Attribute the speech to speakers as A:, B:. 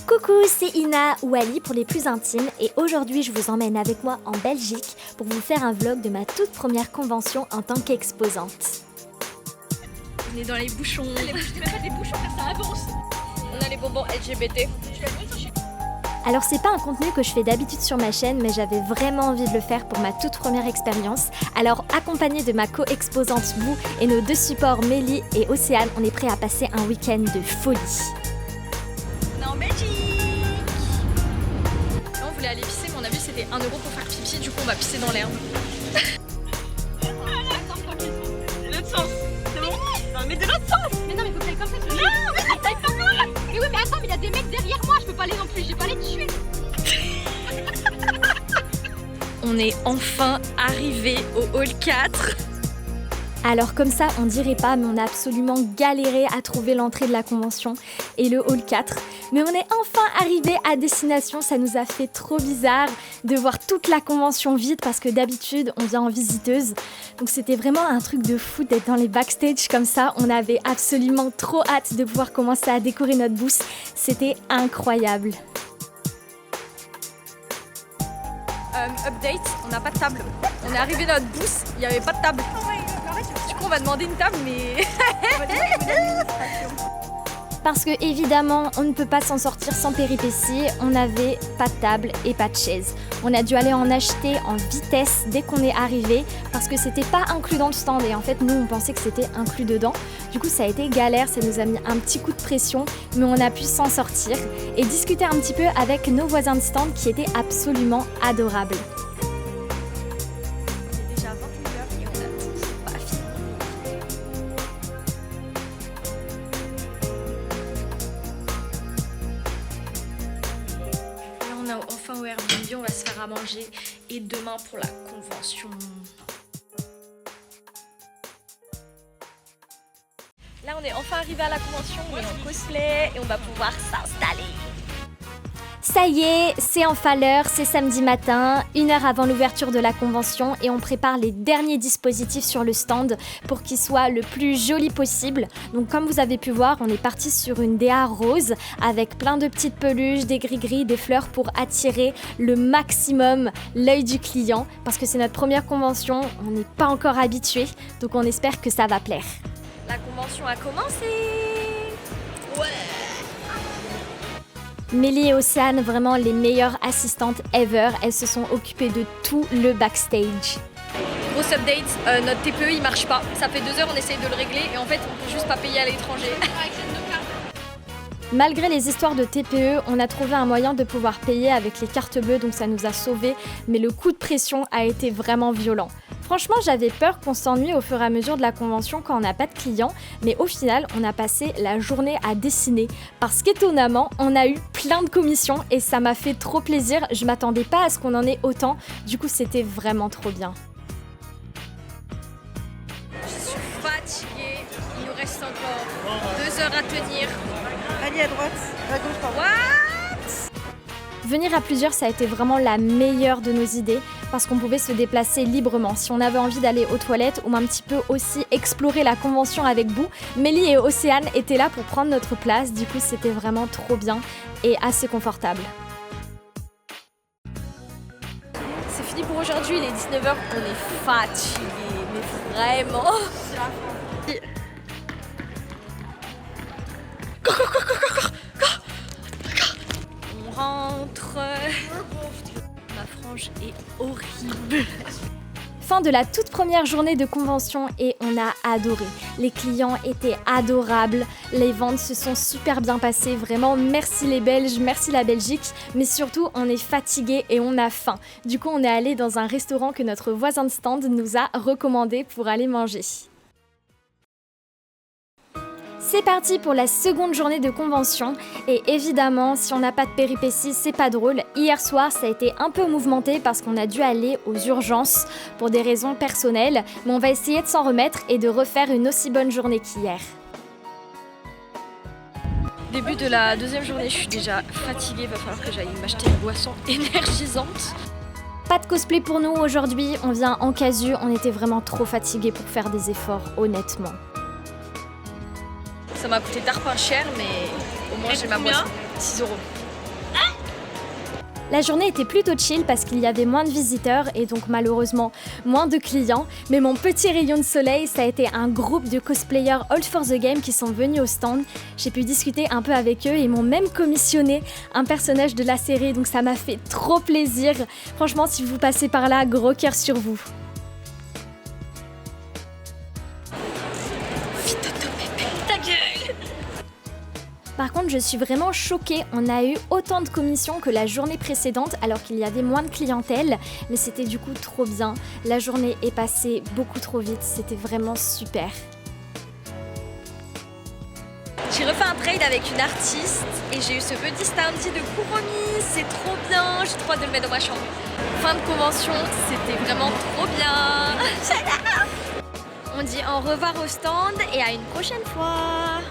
A: Coucou, c'est Ina ou Ali pour les plus intimes et aujourd'hui je vous emmène avec moi en Belgique pour vous faire un vlog de ma toute première convention en tant qu'exposante.
B: On est dans les bouchons. Même pas des bouchons car ça avance. On a les bonbons LGBT.
A: Alors c'est pas un contenu que je fais d'habitude sur ma chaîne mais j'avais vraiment envie de le faire pour ma toute première expérience. Alors accompagnée de ma co-exposante Bou et nos deux supports Mélie et Océane, on est prêts à passer un week-end de folie.
B: On est en Belgique. Là, on voulait aller pisser mais on a vu que c'était 1 € pour faire pipi, du coup on va pisser dans l'herbe. L'autre sens, c'est bon? Non mais de l'autre sens.
C: Mais non mais faut que t'ailles comme ça. Non mais t'ailles pas mal. Mais oui mais attends mais il y a des mecs derrière moi, je peux pas aller non plus, j'ai pas les tuer.
B: On est enfin arrivé au hall 4.
A: Alors comme ça, on dirait pas, mais on a absolument galéré à trouver l'entrée de la convention et le hall 4. Mais on est enfin arrivé à destination, ça nous a fait trop bizarre de voir toute la convention vide parce que d'habitude, on vient en visiteuse. Donc c'était vraiment un truc de fou d'être dans les backstage comme ça. On avait absolument trop hâte de pouvoir commencer à décorer notre booth. C'était incroyable.
B: Update, on n'a pas de table. On est arrivé dans notre booth, il n'y avait pas de table. Du coup on va demander une table mais...
A: Parce que évidemment, on ne peut pas s'en sortir sans péripéties, on n'avait pas de table et pas de chaise. On a dû aller en acheter en vitesse dès qu'on est arrivé parce que c'était pas inclus dans le stand et en fait nous on pensait que c'était inclus dedans. Du coup ça a été galère, ça nous a mis un petit coup de pression mais on a pu s'en sortir et discuter un petit peu avec nos voisins de stand qui étaient absolument adorables.
B: Il est déjà 21h et on a toujours pas fini. Là on est enfin au Airbnb, on va se faire à manger et demain pour la convention. Là on est enfin arrivé à la convention, on est en cosplay et on va pouvoir s'installer.
A: Ça y est, c'est enfin l'heure, c'est samedi matin, 1 heure avant l'ouverture de la convention et on prépare les derniers dispositifs sur le stand pour qu'il soit le plus joli possible. Donc comme vous avez pu voir, on est parti sur une DA rose avec plein de petites peluches, des gris-gris, des fleurs pour attirer le maximum l'œil du client parce que c'est notre première convention, on n'est pas encore habitué, donc on espère que ça va plaire.
B: La convention a commencé. Ouais.
A: Mélie et Océane, vraiment les meilleures assistantes ever. Elles se sont occupées de tout le backstage.
B: Grosse update, notre TPE il marche pas. Ça fait 2 heures on essaye de le régler et en fait on peut juste pas payer à l'étranger.
A: Malgré les histoires de TPE, on a trouvé un moyen de pouvoir payer avec les cartes bleues, donc ça nous a sauvés. Mais le coup de pression a été vraiment violent. Franchement, j'avais peur qu'on s'ennuie au fur et à mesure de la convention quand on n'a pas de clients, mais au final, on a passé la journée à dessiner parce qu'étonnamment, on a eu plein de commissions et ça m'a fait trop plaisir. Je m'attendais pas à ce qu'on en ait autant, du coup, c'était vraiment trop bien.
B: Je suis fatiguée, il nous reste encore 2 heures à tenir.
D: Allez à droite, à gauche pardon.
B: What?
A: Venir à plusieurs, ça a été vraiment la meilleure de nos idées parce qu'on pouvait se déplacer librement. Si on avait envie d'aller aux toilettes ou un petit peu aussi explorer la convention avec Bou, Mélie et Océane étaient là pour prendre notre place. Du coup, c'était vraiment trop bien et assez confortable.
B: C'est fini pour aujourd'hui, il est 19h, on est fatigués, mais vraiment. On rentre. Ma frange est horrible.
A: Fin de la toute première journée de convention et on a adoré. Les clients étaient adorables, les ventes se sont super bien passées, vraiment merci les Belges, merci la Belgique, mais surtout on est fatigués et on a faim. Du coup on est allé dans un restaurant que notre voisin de stand nous a recommandé pour aller manger. C'est parti pour la seconde journée de convention et évidemment si on n'a pas de péripéties c'est pas drôle. Hier soir ça a été un peu mouvementé parce qu'on a dû aller aux urgences pour des raisons personnelles mais on va essayer de s'en remettre et de refaire une aussi bonne journée qu'hier.
B: Début de la deuxième journée, je suis déjà fatiguée, va falloir que j'aille m'acheter une boisson énergisante.
A: Pas de cosplay pour nous aujourd'hui, on vient en casu, on était vraiment trop fatigués pour faire des efforts honnêtement.
B: Ça m'a coûté tarpin cher, mais au moins j'ai ma boisson. 6 €.
A: La journée était plutôt chill parce qu'il y avait moins de visiteurs et donc malheureusement moins de clients. Mais mon petit rayon de soleil, ça a été un groupe de cosplayers All for the Game qui sont venus au stand. J'ai pu discuter un peu avec eux et ils m'ont même commissionné un personnage de la série, donc ça m'a fait trop plaisir. Franchement, si vous passez par là, gros cœur sur vous.
B: Ta gueule!
A: Par contre, je suis vraiment choquée, on a eu autant de commissions que la journée précédente alors qu'il y avait moins de clientèle, mais c'était du coup trop bien. La journée est passée beaucoup trop vite, c'était vraiment super.
B: J'ai refait un trade avec une artiste et j'ai eu ce petit Standy de Kuromi, c'est trop bien, j'ai trop hâte de le mettre dans ma chambre. Fin de convention, c'était vraiment trop bien. On dit au revoir au stand et à une prochaine fois.